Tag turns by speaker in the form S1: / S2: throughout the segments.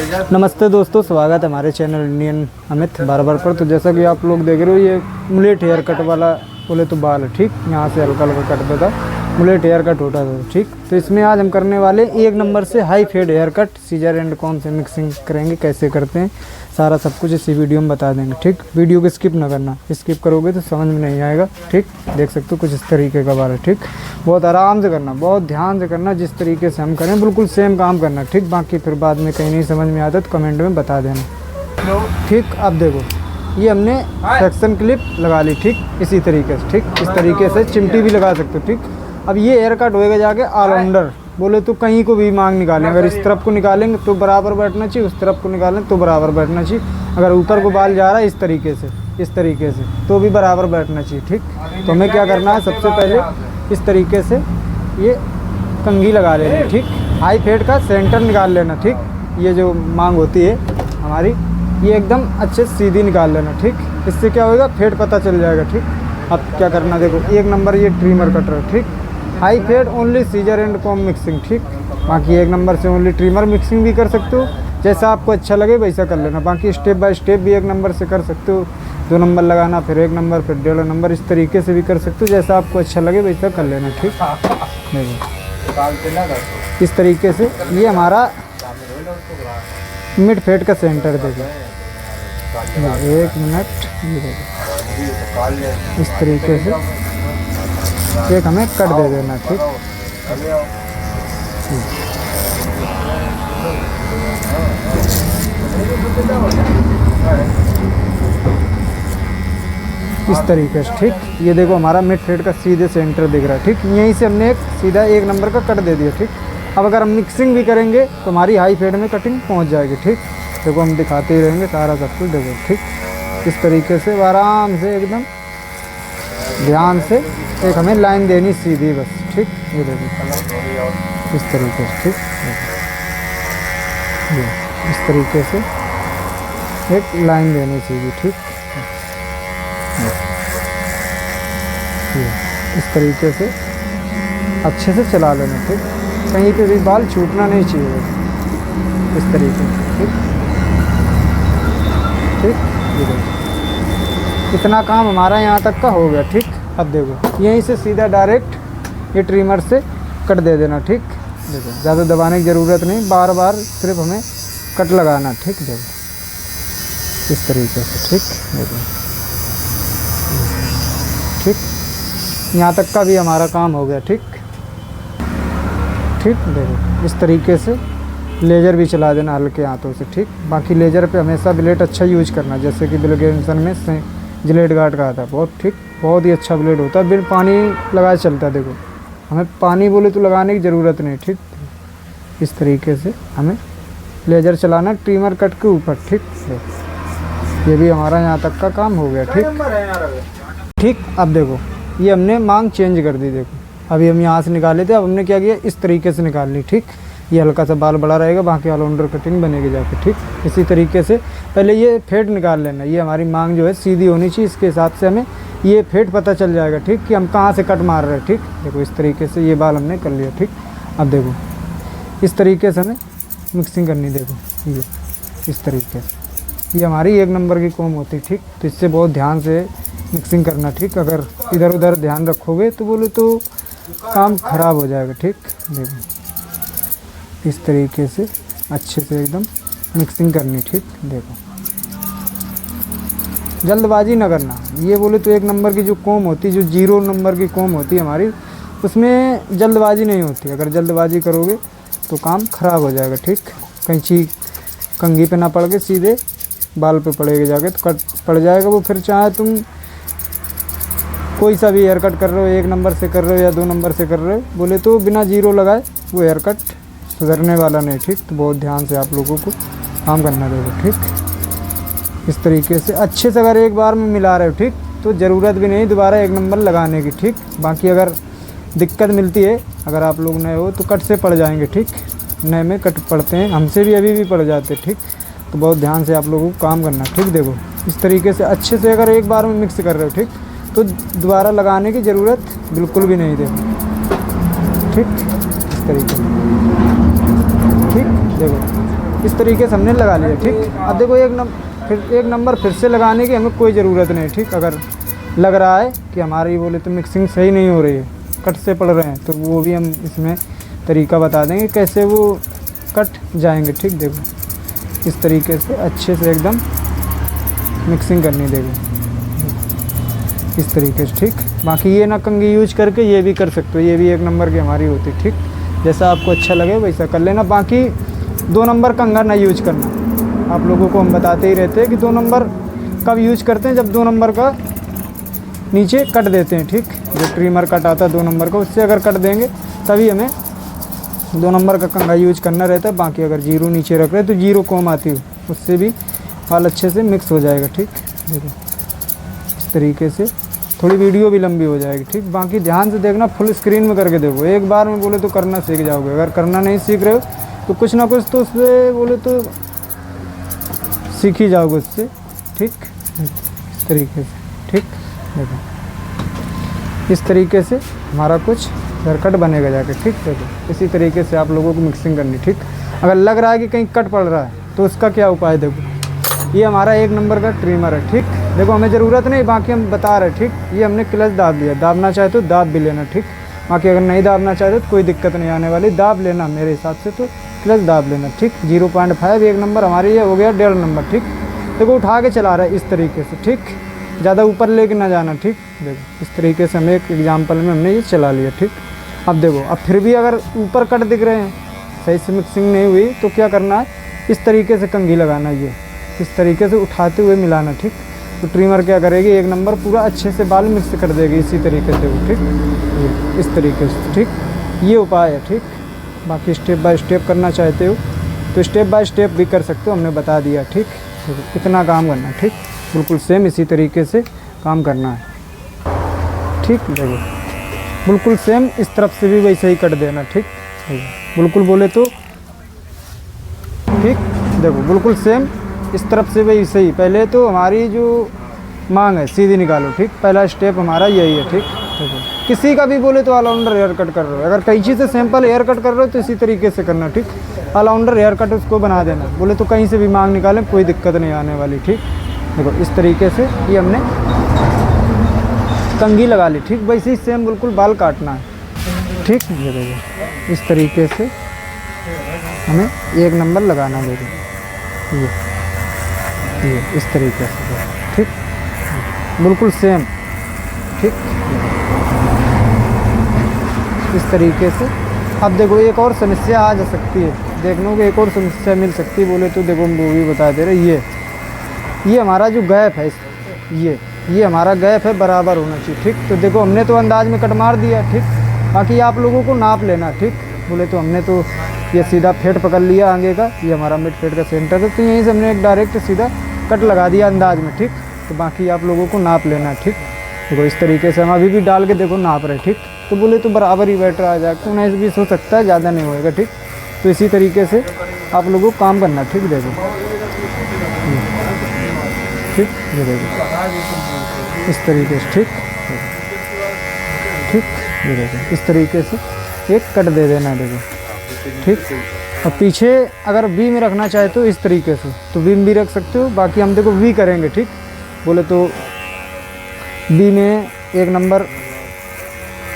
S1: नमस्ते दोस्तों, स्वागत है हमारे चैनल इंडियन अमित बार्बर पर। तो जैसा कि आप लोग देख रहे हो, ये मुलेट हेयर कट वाला बोले तो बाल है, ठीक। यहाँ से हल्का हल्का कट देता, मुलेट हेयर कट होता था, ठीक। तो इसमें आज हम करने वाले एक नंबर से high fade hair cut, scissor and comb से मिक्सिंग करेंगे। कैसे करते हैं सारा सब कुछ इसी वीडियो में बता देंगे, ठीक। वीडियो को स्किप ना करना, स्किप करोगे तो समझ में नहीं आएगा, ठीक। देख सकते हो कुछ इस तरीके का बाल है, ठीक। बहुत आराम से करना, बहुत ध्यान से करना, जिस तरीके से हम करें बिल्कुल सेम काम करना, ठीक। बाकी फिर बाद में कहीं नहीं समझ में आता तो कमेंट में बता देना, ठीक। अब देखो, ये हमने सेक्शन क्लिप लगा ली, ठीक। इसी तरीके से, ठीक। इस तरीके से चिमटी भी लगा सकते हो, ठीक। अब ये हेयर कट होएगा जाके ऑलराउंडर, बोले तो कहीं को भी मांग निकालें। अगर इस तरफ को निकालेंगे तो बराबर बैठना चाहिए, उस तरफ को निकालें तो बराबर बैठना चाहिए। अगर ऊपर को बाल जा रहा है इस तरीके से तो भी बराबर बैठना चाहिए, ठीक। तो हमें क्या करना है, सबसे पहले इस तरीके से ये कंघी लगा लेना, ठीक। हाई फेड का सेंटर निकाल लेना, ठीक। ये जो मांग होती है हमारी, ये एकदम अच्छे से सीधी निकाल लेना, ठीक। इससे क्या होगा, फेड पता चल जाएगा, ठीक। अब क्या करना, देखो एक नंबर ये ट्रिमर कटर, ठीक। High fade only scissor and comb mixing, ठीक। बाकी एक नंबर से ओनली ट्रिमर मिक्सिंग भी कर सकते हो, जैसा आपको अच्छा लगे वैसा कर लेना। बाकी स्टेप बाय स्टेप भी एक नंबर से कर सकते हो, 2 नंबर लगाना, फिर 1 नंबर, फिर 1.5 नंबर, इस तरीके से भी कर सकते हो, जैसा आपको अच्छा लगे वैसा कर लेना, ठीक। देखो इस तरीके से ये हमारा मिड फेड का सेंटर, देखो 1 मिनट, ये देखो इस तरीके से एक हमें कट दे देना, ठीक। इस तरीके से, ठीक। ये देखो हमारा मिड फेड का सीधे सेंटर दिख रहा है, ठीक। यहीं से हमने एक सीधा 1 नंबर का कट दे दिया, ठीक। अब अगर हम मिक्सिंग भी करेंगे तो हमारी हाई फेड में कटिंग पहुंच जाएगी, ठीक। देखो हम दिखाते ही रहेंगे सारा सब कुछ, देखो, ठीक। इस तरीके से आराम से एकदम ध्यान से एक हमें लाइन देनी सीधी बस, ठीक। ये देखो इस तरीके से, ठीक। ये इस तरीके से एक लाइन देनी सीधी, ठीक। ये इस तरीके से अच्छे से चला लेना, ठीक। कहीं पे भी बाल छूटना नहीं चाहिए, इस तरीके से, ठीक। ये देखो इतना काम हमारा यहाँ तक का हो गया, ठीक। अब देखो यहीं से सीधा डायरेक्ट ये ट्रिमर से कट दे देना, ठीक। देखो ज़्यादा दबाने की ज़रूरत नहीं, बार बार सिर्फ हमें कट लगाना, ठीक। देखो इस तरीके से, ठीक। देखो ठीक, यहाँ तक का भी हमारा काम हो गया, ठीक। देखो इस तरीके से लेज़र भी चला देना हल्के हाथों से, ठीक। बाकी लेज़र पे हमेशा ब्लेड अच्छा यूज करना, जैसे कि बिल गेम्सन में जिलेट गार्ड का आता है, बहुत, ठीक। बहुत ही अच्छा ब्लेड होता है, बिल पानी लगाए चलता है। देखो हमें पानी बोले तो लगाने की ज़रूरत नहीं, ठीक। इस तरीके से हमें लेज़र चलाना ट्रिमर कट के ऊपर, ठीक। ये भी हमारा यहाँ तक का काम हो गया, ठीक। अब देखो ये हमने मांग चेंज कर दी, देखो अभी हम यहाँ से निकाले थे, अब हमने क्या किया, इस तरीके से निकाल ली, ठीक। ये हल्का सा बाल बड़ा रहेगा, बाकी ऑलराउंडर कटिंग बनेगी जाके, ठीक। इसी तरीके से पहले ये फेड निकाल लेना, ये हमारी मांग जो है सीधी होनी चाहिए, इसके हिसाब से हमें ये फेड पता चल जाएगा, ठीक, कि हम कहाँ से कट मार रहे हैं, ठीक। देखो इस तरीके से ये बाल हमने कर लिया, ठीक। अब देखो इस तरीके से हमें मिक्सिंग करनी, देखो ये इस तरीके से, ये हमारी 1 नंबर की कॉम होती है, ठीक। तो इससे बहुत ध्यान से मिक्सिंग करना, ठीक। अगर इधर उधर ध्यान रखोगे तो बोले तो काम ख़राब हो जाएगा, ठीक। देखो इस तरीके से अच्छे से एकदम मिक्सिंग करनी, ठीक। देखो जल्दबाजी ना करना, ये बोले तो 1 नंबर की जो कॉम होती है, जो 0 नंबर की कॉम होती है हमारी, उसमें जल्दबाजी नहीं होती। अगर जल्दबाजी करोगे तो काम ख़राब हो जाएगा, ठीक। कहीं चीज कंघी पे ना पड़ के सीधे बाल पे पड़ेगा जाके तो कट पड़ जाएगा वो। फिर चाहे तुम कोई सा भी हेयर कट कर रहे हो, 1 नंबर से कर रहे हो या 2 नंबर से कर रहे हो, बोले तो बिना 0 लगाए वो हेयर कट सुधरने वाला नहीं, ठीक। तो बहुत ध्यान से आप लोगों को काम करना रहेगा, ठीक। इस तरीके से अच्छे से अगर एक बार में मिला रहे हो, ठीक, तो ज़रूरत भी नहीं दोबारा 1 नंबर लगाने की, ठीक। बाकी अगर दिक्कत मिलती है, अगर आप लोग नए हो तो कट से पड़ जाएंगे, ठीक। नए में कट पड़ते हैं, हमसे भी अभी भी पड़ जाते, ठीक। तो बहुत ध्यान से आप लोगों को काम करना, ठीक। देखो इस तरीके से अच्छे से अगर एक बार में मिक्स कर रहे हो, ठीक, तो दोबारा लगाने की ज़रूरत बिल्कुल भी नहीं, देखो, ठीक। इस तरीके से, ठीक। देखो इस तरीके से हमने लगा लिया, ठीक। अब देखो एक नंबर फिर से लगाने की हमें कोई ज़रूरत नहीं, ठीक। अगर लग रहा है कि हमारी बोले तो मिक्सिंग सही नहीं हो रही है, कट से पड़ रहे हैं, तो वो भी हम इसमें तरीका बता देंगे कैसे वो कट जाएंगे, ठीक। देखो इस तरीके से अच्छे से एकदम मिक्सिंग करनी, देखो इस तरीके से, ठीक। बाकी ये ना कंघी यूज करके ये भी कर सकते हो, ये भी एक नंबर की हमारी होती है, ठीक। जैसा आपको अच्छा लगे वैसा कर लेना। बाकी 2 नंबर कंघा ना यूज करना, आप लोगों को हम बताते ही रहते हैं कि 2 नंबर कब यूज करते हैं, जब 2 नंबर का नीचे कट देते हैं, ठीक। जो ट्रिमर कट आता है 2 नंबर का, उससे अगर कट देंगे तभी हमें 2 नंबर का कंघा यूज करना रहता है। बाकी अगर जीरो नीचे रख रहे हैं तो जीरो कॉम आती हो, उससे भी बाल अच्छे से मिक्स हो जाएगा, ठीक। देखो इस तरीके से, थोड़ी वीडियो भी लंबी हो जाएगी, ठीक। बाकी ध्यान से देखना, फुल स्क्रीन में करके देखो, एक बार में बोले तो करना सीख जाओगे। अगर करना नहीं सीख रहे हो तो कुछ ना कुछ तो उससे बोले तो सीख ही जाओगे उससे, ठीक। इस तरीके से, ठीक। देखो इस तरीके से हमारा कुछ हेयर कट बनेगा जाके, ठीक। देखो इसी तरीके से आप लोगों को मिक्सिंग करनी, ठीक। अगर लग रहा है कि कहीं कट पड़ रहा है तो उसका क्या उपाय, देखो ये हमारा 1 नंबर का ट्रिमर है, ठीक। देखो हमें ज़रूरत नहीं, बाकी हम बता रहे हैं, ठीक। ये हमने क्लच दाब लिया, दाबना चाहे तो दाब भी लेना, ठीक। बाकी अगर नहीं दाबना चाहते तो कोई दिक्कत नहीं आने वाली, दाब लेना मेरे हिसाब से तो क्लच दाब लेना, ठीक। 0.5 1 नंबर हमारे ये हो गया 1.5 नंबर, ठीक। देखो उठा के चला रहा है इस तरीके से, ठीक। ज़्यादा ऊपर लेके ना जाना, ठीक। देखो इस तरीके से हमें एक एग्जाम्पल में हमने ये चला लिया, ठीक। अब देखो, अब फिर भी अगर ऊपर कट दिख रहे हैं, सही से मिक्सिंग नहीं हुई, तो क्या करना है, इस तरीके से कंघी लगाना, ये इस तरीके से उठाते हुए मिलाना, ठीक। तो ट्रिमर क्या करेगी, 1 नंबर पूरा अच्छे से बाल मिक्स कर देगी इसी तरीके से वो, ठीक। ये इस तरीके से, ठीक। ये उपाय है, ठीक। बाकी स्टेप बाय स्टेप करना चाहते हो तो स्टेप बाय स्टेप भी कर सकते हो, हमने बता दिया, ठीक। कितना काम करना, ठीक। बिल्कुल सेम इसी तरीके से काम करना है, ठीक। देखो बिल्कुल सेम इस तरफ से भी वैसे ही कट देना, ठीक। बिल्कुल बोले तो, ठीक। देखो बिल्कुल सेम इस तरफ से वैसे ही, पहले तो हमारी जो मांग है सीधी निकालो, ठीक। पहला स्टेप हमारा यही है, ठीक। देखो किसी का भी बोले तो ऑलराउंडर हेयर कट कर रहे हो, अगर कैंची से सिंपल हेयर कट कर रहे हो तो इसी तरीके से करना, ठीक। ऑलराउंडर हेयर कट उसको बना देना, बोले तो कहीं से भी मांग निकालें कोई दिक्कत नहीं आने वाली, ठीक। देखो इस तरीके से ये हमने कंघी लगा ली, ठीक। वैसे ही सेम बिल्कुल बाल काटना है, ठीक। ये देखो इस तरीके से हमें 1 नंबर लगाना, देखो ये इस तरीके से, ठीक। बिल्कुल सेम, ठीक। इस तरीके से। अब देखो एक और समस्या आ जा सकती है, देखने को एक और समस्या मिल सकती है, बोले तो देखो हम वो भी बता दे रहे, ये हमारा जो गैप है, ये हमारा गैप है बराबर होना चाहिए, ठीक। तो देखो हमने तो अंदाज में कट मार दिया, ठीक। बाकी आप लोगों को नाप लेना, ठीक। बोले तो हमने तो ये सीधा फेट पकड़ लिया आगे का, ये हमारा मिड फेट का सेंटर है, तो यहीं से हमने एक डायरेक्ट सीधा कट लगा दिया अंदाज में, ठीक। तो बाकी आप लोगों को नाप लेना, ठीक। देखो इस तरीके से हम अभी भी डाल के देखो नाप रहे, ठीक। तो बोले तो बराबर ही बैठ रहा आ जाएगा, तो 19-20 हो सकता है, ज़्यादा नहीं होएगा, ठीक। तो इसी तरीके से आप लोगों को काम करना, ठीक। देखो ठीक, ये देखो इस तरीके से, ठीक। ठीक, ये देखो इस तरीके से एक कट दे देना, देखो, ठीक। और पीछे अगर वी में रखना चाहे तो इस तरीके से तो वी में भी रख सकते हो। बाकी हम देखो वी करेंगे, ठीक। बोले तो वी में 1 नंबर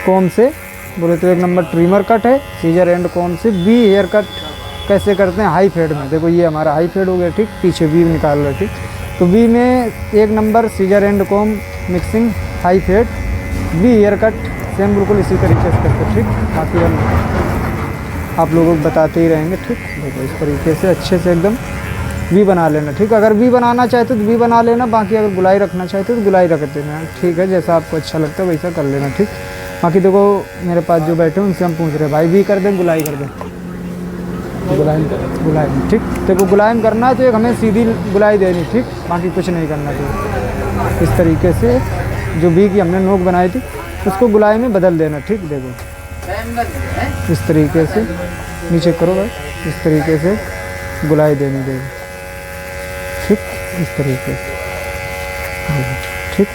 S1: कॉम से, बोले तो 1 नंबर ट्रिमर कट है, सीजर एंड कॉम से वी हेयर कट कैसे करते हैं हाई फेड में। देखो ये हमारा हाई फेड हो गया, ठीक। पीछे वी निकाल रहे, ठीक। तो वी में 1 number scissor and comb mixing high fade V hair cut same बिल्कुल इसी तरीके से करते, ठीक। बाकी हम आप लोगों को बताते ही रहेंगे, ठीक। देखो इस तरीके से अच्छे से एकदम वी बना लेना, ठीक। अगर वी बनाना चाहते तो वी बना लेना, बाकी अगर गुलाई रखना चाहते तो गुलाई रख देना, ठीक है। जैसा आपको अच्छा लगता है वैसा कर लेना, ठीक। बाकी देखो मेरे पास जो बैठे हैं उनसे हम पूछ रहे हैं, भाई वी कर दें गुलाई कर दें, गुलाई, ठीक। देखो गुलाई में करना है तो एक हमें सीधी गुलाई देनी, ठीक। बाकी कुछ नहीं करना चाहिए। इस तरीके से जो वी की हमने नोक बनाई थी उसको गुलाई में बदल देना, ठीक। देखो इस तरीके से नीचे करो बस, इस तरीके से गुलाई देनी, देखो, ठीक। इस तरीके से, ठीक।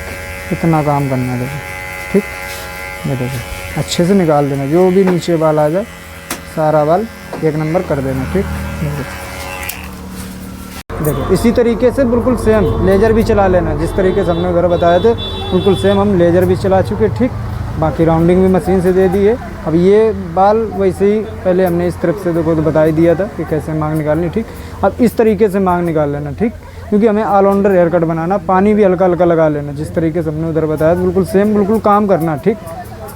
S1: इतना काम करना, देखो, ठीक। ये देखो अच्छे से निकाल देना, जो भी नीचे बाल आ जाए सारा बाल 1 नंबर कर देना, ठीक। देखो इसी तरीके से बिल्कुल सेम लेज़र भी चला लेना, जिस तरीके से हमने उधर बताया थे बिल्कुल सेम हम लेज़र भी चला चुके। ठीक, बाकी राउंडिंग भी मशीन से दे दी है। अब ये बाल वैसे ही पहले हमने इस तरफ से देखो तो बता ही दिया था कि कैसे मांग निकालनी। ठीक, अब इस तरीके से मांग निकाल लेना। ठीक, क्योंकि हमें ऑलराउंडर हेयर कट बनाना, पानी भी हल्का हल्का लगा लेना, जिस तरीके से हमने उधर बताया बिल्कुल सेम बिल्कुल काम करना। ठीक,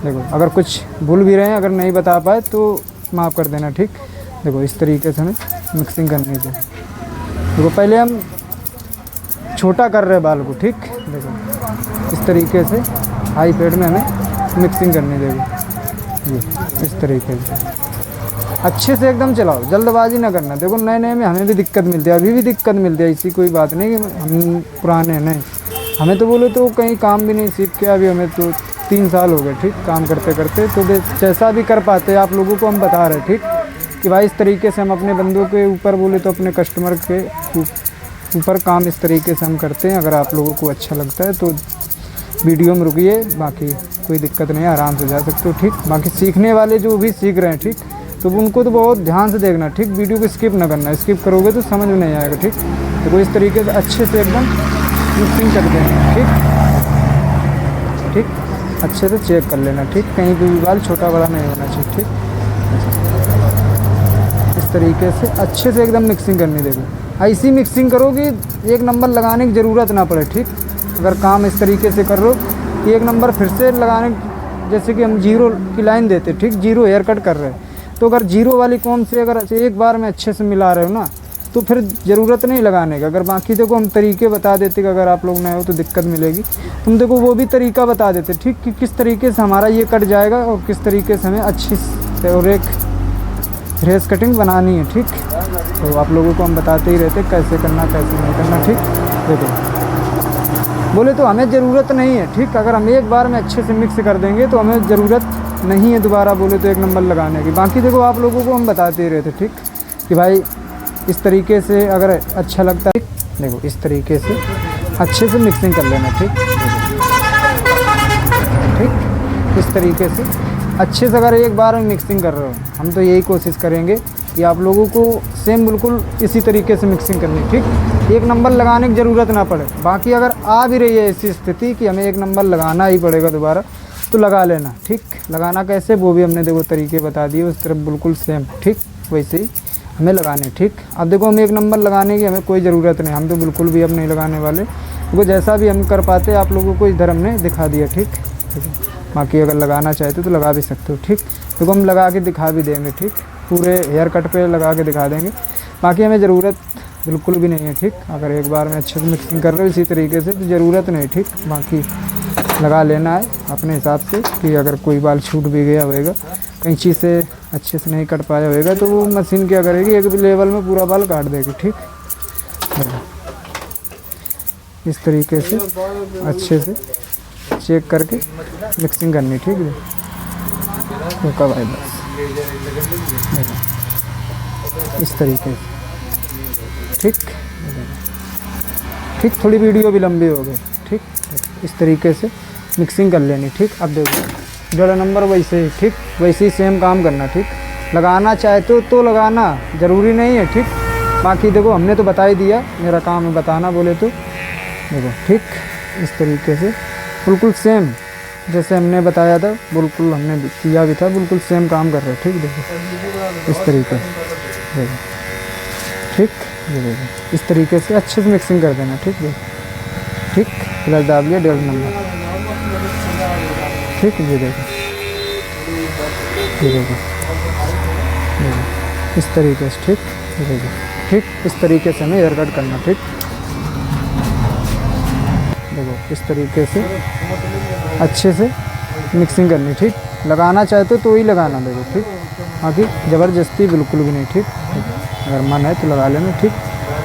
S1: देखो अगर कुछ भूल भी रहे हैं, अगर नहीं बता पाए तो माफ़ कर देना। ठीक, देखो इस तरीके से हमें मिक्सिंग करनी है। देखो पहले हम छोटा कर रहे हैं बाल को। ठीक, देखो इस तरीके से हाई फेड में हमें मिक्सिंग करनी। देखो ये इस तरीके से अच्छे से एकदम चलाओ, जल्दबाजी ना करना। देखो नए नए में हमें भी दिक्कत मिलती है, अभी भी दिक्कत मिलती है, ऐसी कोई बात नहीं कि हम पुराने हैं, नहीं। हमें तो बोले तो कहीं काम भी नहीं सीख के अभी हमें तो 3 साल हो गए। ठीक, काम करते करते तो जैसा भी कर पाते आप लोगों को हम बता रहे। ठीक, कि भाई इस तरीके से हम अपने बंदों के ऊपर बोले तो अपने कस्टमर के ऊपर काम इस तरीके से हम करते हैं। अगर आप लोगों को अच्छा लगता है तो वीडियो में रुकिए, बाकी कोई दिक्कत नहीं है, आराम से जा सकते हो। ठीक, बाकी सीखने वाले जो भी सीख रहे हैं ठीक, तो उनको तो बहुत ध्यान से देखना। ठीक, वीडियो को स्किप ना करना, स्किप करोगे तो समझ में नहीं आएगा। ठीक, तो इस तरीके से अच्छे से एकदम मिक्सिंग कर देना। ठीक, ठीक अच्छे से चेक कर लेना। ठीक, कहीं भी बाल छोटा बड़ा नहीं होना चाहिए। ठीक, इस तरीके से अच्छे से एकदम मिक्सिंग करनी। देखो ऐसी मिक्सिंग करो कि एक नंबर लगाने की ज़रूरत ना पड़े। ठीक, अगर काम इस तरीके से कर रहे हो कि एक नंबर फिर से लगाने, जैसे कि हम 0 की लाइन देते। ठीक, 0 हेयर कट कर रहे हैं तो अगर 0 वाली कॉम से अगर एक बार में अच्छे से मिला रहे हो ना तो फिर ज़रूरत नहीं लगाने का। अगर बाकी देखो हम तरीके बता देते कि अगर आप लोग नए हो तो दिक्कत मिलेगी, तुम देखो वो भी तरीका बता देते। ठीक, कि किस तरीके से हमारा ये कट जाएगा और किस तरीके से हमें अच्छी और एक फ्रेश कटिंग बनानी है। ठीक, तो आप लोगों को हम बताते ही रहते कैसे करना कैसे नहीं करना। ठीक, देखो बोले तो हमें ज़रूरत नहीं है। ठीक, अगर हम एक बार में अच्छे से मिक्स कर देंगे तो हमें ज़रूरत नहीं है दोबारा बोले तो एक नंबर लगाने की। बाकी देखो आप लोगों को हम बताते ही रहते। ठीक, कि भाई इस तरीके से अगर अच्छा लगता है, देखो इस तरीके से अच्छे से मिक्सिंग कर लेना। ठीक, ठीक इस तरीके से अच्छे से अगर एक बार में मिक्सिंग कर रहे हो, हम तो यही कोशिश करेंगे कि आप लोगों को सेम बिल्कुल इसी तरीके से मिक्सिंग करनी। ठीक, एक नंबर लगाने की ज़रूरत ना पड़े। बाकी अगर आ भी रही है ऐसी स्थिति कि हमें एक नंबर लगाना ही पड़ेगा दोबारा तो लगा लेना। ठीक, लगाना कैसे वो भी हमने देखो तरीके बता दिए, उस तरफ बिल्कुल सेम। ठीक, वैसे ही हमें लगाने। ठीक, अब देखो हम एक नंबर लगाने की हमें कोई ज़रूरत नहीं, हम तो बिल्कुल भी अब नहीं लगाने वाले। वो जैसा भी हम कर पाते आप लोगों को इधर हमने दिखा दिया। ठीक, बाकी अगर लगाना चाहते तो लगा भी सकते हो। ठीक, देखो हम लगा के दिखा भी देंगे। ठीक, पूरे हेयर कट पे लगा के दिखा देंगे। बाकी हमें ज़रूरत बिल्कुल भी नहीं है। ठीक, अगर एक बार में अच्छे से मिक्सिंग कर रहे हो इसी तरीके से तो ज़रूरत नहीं। ठीक, बाकी लगा लेना है अपने हिसाब से कि अगर कोई बाल छूट भी गया होएगा, कैंची से अच्छे से नहीं कट पाया होएगा तो वो मशीन क्या करेगी, एक लेवल में पूरा बाल काट देगी। ठीक, इस तरीके से अच्छे से चेक करके मिक्सिंग करनी। ठीक है, रुका भाई बस इस तरीके से। ठीक, ठीक थोड़ी वीडियो भी लंबी हो गई। ठीक, इस तरीके से मिक्सिंग कर लेनी। ठीक, अब देखो 1.5 नंबर वैसे ही। ठीक, वैसे ही सेम काम करना। ठीक, लगाना चाहे तो लगाना ज़रूरी नहीं है। ठीक, बाकी देखो हमने तो बता ही दिया, मेरा काम है बताना बोले तो। देखो ठीक, इस तरीके से बिल्कुल सेम जैसे हमने बताया था, बिल्कुल हमने किया भी था, बिल्कुल सेम काम कर रहे हैं। ठीक, देखो इस तरीके से देखो। ठीक, ये देखो इस तरीके से अच्छे से मिक्सिंग कर देना। ठीक, देखो ठीक, प्लस दाब लिया 1.5 नंबर। ठीक, ये देखो इस तरीके से। ठीक, ये देखो ठीक, इस तरीके से हमें हेयर कट करना। ठीक, देखो इस तरीके से अच्छे से मिक्सिंग करनी। ठीक, लगाना चाहते तो ही लगाना। देखो ठीक, बाकी ज़बरदस्ती बिल्कुल भी नहीं। ठीक, अगर मन है तो लगा लेना। ठीक,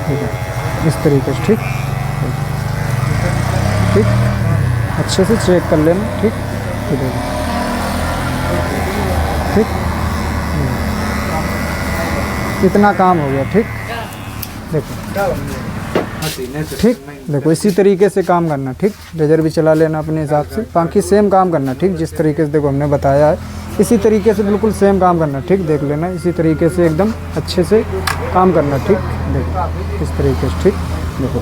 S1: देखो इस तरीके से। ठीक, ठीक अच्छे से चेक कर लेना। ठीक, देखो ठीक, इतना काम हो गया। ठीक, देखो ठीक, देखो इसी तरीके से काम करना। ठीक, लेजर भी चला लेना अपने हिसाब से, बाकी सेम काम करना। ठीक, जिस तरीके से देखो हमने बताया है इसी तरीके से बिल्कुल सेम काम करना, ठीक, देख लेना, इसी तरीके से एकदम अच्छे से काम करना, ठीक, देखो इस तरीके से, ठीक, देखो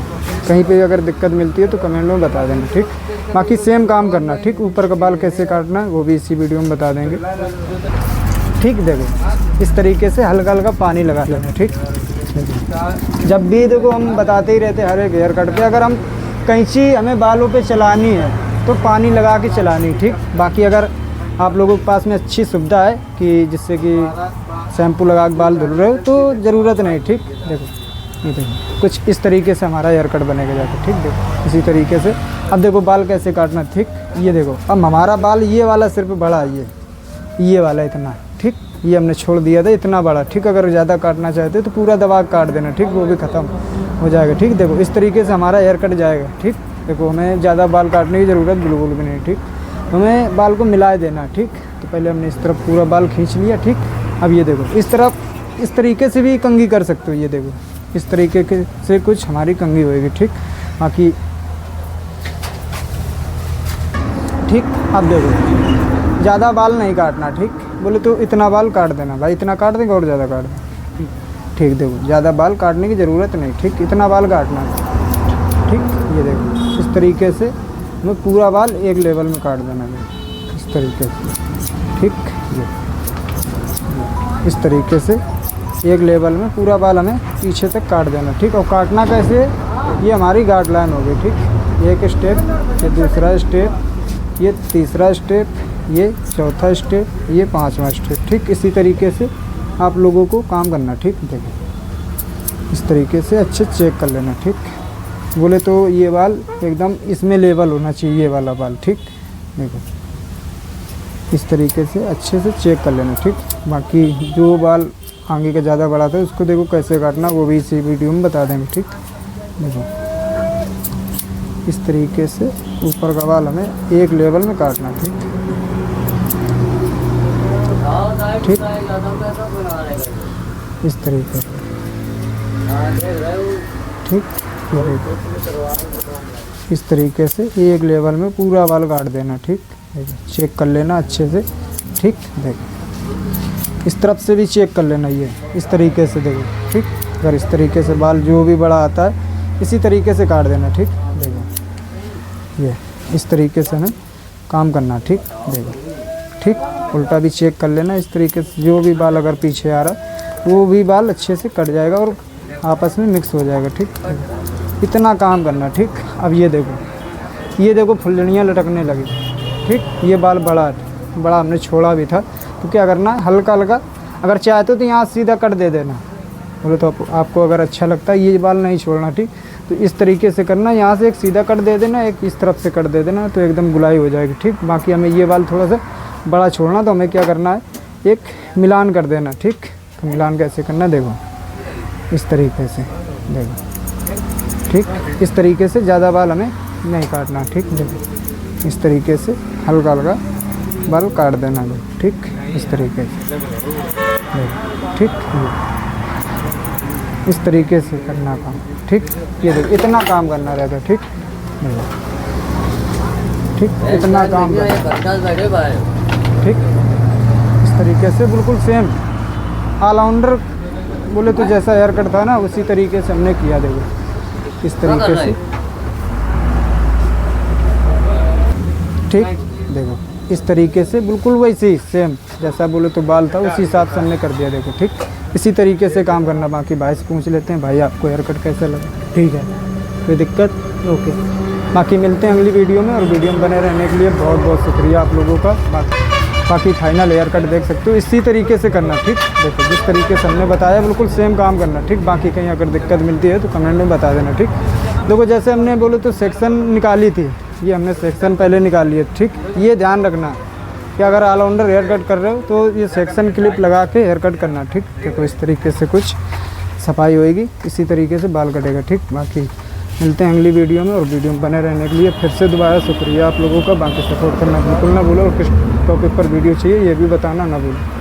S1: कहीं पे अगर दिक्कत मिलती है तो कमेंट में बता देना, ठीक। बाकी सेम काम करना, ठीक। ऊपर का बाल कैसे काटना है वो भी इसी वीडियो में बता देंगे, ठीक। देखो इस तरीके से हल्का हल्का पानी लगा लेना, ठीक। जब भी देखो हम बताते ही रहते हर एक हेयर कट पे, अगर हम कैंची हमें बालों पे चलानी है तो पानी लगा के चलानी, ठीक। बाकी अगर आप लोगों के पास में अच्छी सुविधा है कि जिससे कि शैम्पू लगा के बाल धुल रहे हो तो ज़रूरत नहीं, ठीक। देखो ये देखो कुछ इस तरीके से हमारा हेयर कट बनेगा जाकर, ठीक। देखो इसी तरीके से अब देखो बाल कैसे काटना, ठीक। ये देखो अब हमारा बाल ये वाला सिर्फ बड़ा, ये वाला इतना, ठीक, ये हमने छोड़ दिया था इतना बड़ा, ठीक। अगर ज़्यादा काटना चाहते तो पूरा दबा काट देना, ठीक, वो भी ख़त्म हो जाएगा, ठीक। देखो इस तरीके से हमारा हेयर कट जाएगा, ठीक। देखो हमें ज़्यादा बाल काटने की ज़रूरत बिल्कुल भी नहीं, ठीक। हमें बाल को मिला देना, ठीक। तो पहले हमने इस तरफ पूरा बाल खींच लिया, ठीक। अब ये देखो इस तरफ इस तरीके से भी कंघी कर सकते हो, ये देखो इस तरीके से कुछ हमारी कंघी होएगी, ठीक। बाकी ठीक, अब देखो ज़्यादा बाल नहीं काटना, ठीक। बोले तो इतना बाल काट देना भाई, इतना काट देंगे और ज़्यादा काट दें, ठीक। देखो ज़्यादा बाल काटने की ज़रूरत नहीं, ठीक, इतना बाल काटना है, ठीक। ये देखो इस तरीके से हमें पूरा बाल एक लेवल में काट देना है, इस तरीके से, ठीक। ये इस तरीके से एक लेवल में पूरा बाल हमें पीछे तक काट देना, ठीक। और काटना कैसे, ये हमारी गाइडलाइन हो गई, ठीक। एक स्टेप, ये दूसरा स्टेप, ये तीसरा स्टेप, ये चौथा स्टेप, ये पांचवा स्टेप, ठीक। इसी तरीके से आप लोगों को काम करना, ठीक। देखो इस तरीके से अच्छे चेक कर लेना, ठीक। बोले तो ये बाल एकदम इसमें लेवल होना चाहिए, ये वाला बाल, ठीक। देखो इस तरीके से अच्छे से चेक कर लेना, ठीक। बाकी जो बाल आगे का ज़्यादा बड़ा था उसको देखो कैसे काटना वो भी इसी वीडियो में बता देंगे, ठीक। देखो इस तरीके से ऊपर का बाल हमें एक लेवल में काटना, ठीक, ठीक। इस तरीके से, ठीक। इस तरीके से एक लेवल में पूरा बाल काट देना, ठीक। चेक कर लेना अच्छे से, ठीक। देखो इस तरफ से भी चेक कर लेना, ये इस तरीके से देखो, ठीक। अगर इस तरीके से बाल जो भी बड़ा आता है इसी तरीके से काट देना, ठीक। देखो ये इस तरीके से हमें काम करना, ठीक। देखो, ठीक। उल्टा भी चेक कर लेना इस तरीके से, जो भी बाल अगर पीछे आ रहा है वो भी बाल अच्छे से कट जाएगा और आपस में मिक्स हो जाएगा, ठीक। इतना काम करना, ठीक। अब ये देखो फुलझड़ियाँ लटकने लगी, ठीक। ये बाल बड़ा हमने छोड़ा भी था, तो क्या करना है हल्का हल्का, अगर चाहते तो यहाँ सीधा कट दे देना, बोले तो आपको अगर अच्छा लगता है ये बाल नहीं छोड़ना, ठीक। तो इस तरीके से करना, यहाँ से एक सीधा कट दे देना, एक इस तरफ से कट दे देना, तो एकदम गुलाई हो जाएगी, ठीक। बाकी हमें ये बाल थोड़ा सा बड़ा छोड़ना, तो हमें क्या करना है एक मिलान कर देना, ठीक। तो मिलान कैसे करना, देखो इस तरीके से, देखो, ठीक। इस तरीके से ज़्यादा बाल हमें नहीं काटना, ठीक। देखो इस तरीके से हल्का हल्का बाल काट देना, ठीक। इस तरीके से देखो, ठीक। इस तरीके से करना काम, ठीक। ये देखो इतना काम करना रहता है, ठीक। ठीक, इतना काम करना, ठीक। इस तरीके से बिल्कुल सेम ऑलराउंडर बोले तो जैसा हेयर कट था ना उसी तरीके से हमने किया, देखो इस तरीके से, ठीक। देखो इस तरीके से बिल्कुल वैसे ही सेम जैसा बोले तो बाल था उसी हिसाब से हमने कर दिया, देखो, ठीक। इसी तरीके से काम करना। बाकी भाई से पूछ लेते हैं, भाई आपको हेयर कट कैसा लगा, ठीक है, कोई दिक्कत, ओके। बाकी मिलते हैं अगली वीडियो में, और वीडियो में बने रहने के लिए बहुत बहुत शुक्रिया आप लोगों का। बाकी फाइनल हेयर कट देख सकते हो, इसी तरीके से करना, ठीक। देखो जिस तरीके से हमने बताया बिल्कुल सेम काम करना, ठीक। बाकी कहीं अगर दिक्कत मिलती है तो कमेंट में बता देना, ठीक। देखो जैसे हमने बोले तो सेक्शन निकाली थी, ये हमने सेक्शन पहले निकाल लिए, ठीक। ये ध्यान रखना कि अगर ऑलराउंडर हेयर कट कर रहे हो तो ये सेक्शन क्लिप लगा के हेयर कट करना, ठीक। देखो इस तरीके से कुछ सफाई होएगी, इसी तरीके से बाल कटेगा, ठीक। बाकी मिलते हैं अगली वीडियो में, और वीडियो में बने रहने के लिए फिर से दोबारा शुक्रिया आप लोगों का। बाकी सपोर्ट करना बिल्कुल ना भूलो, और किस टॉपिक पर वीडियो चाहिए ये भी बताना ना भूलो।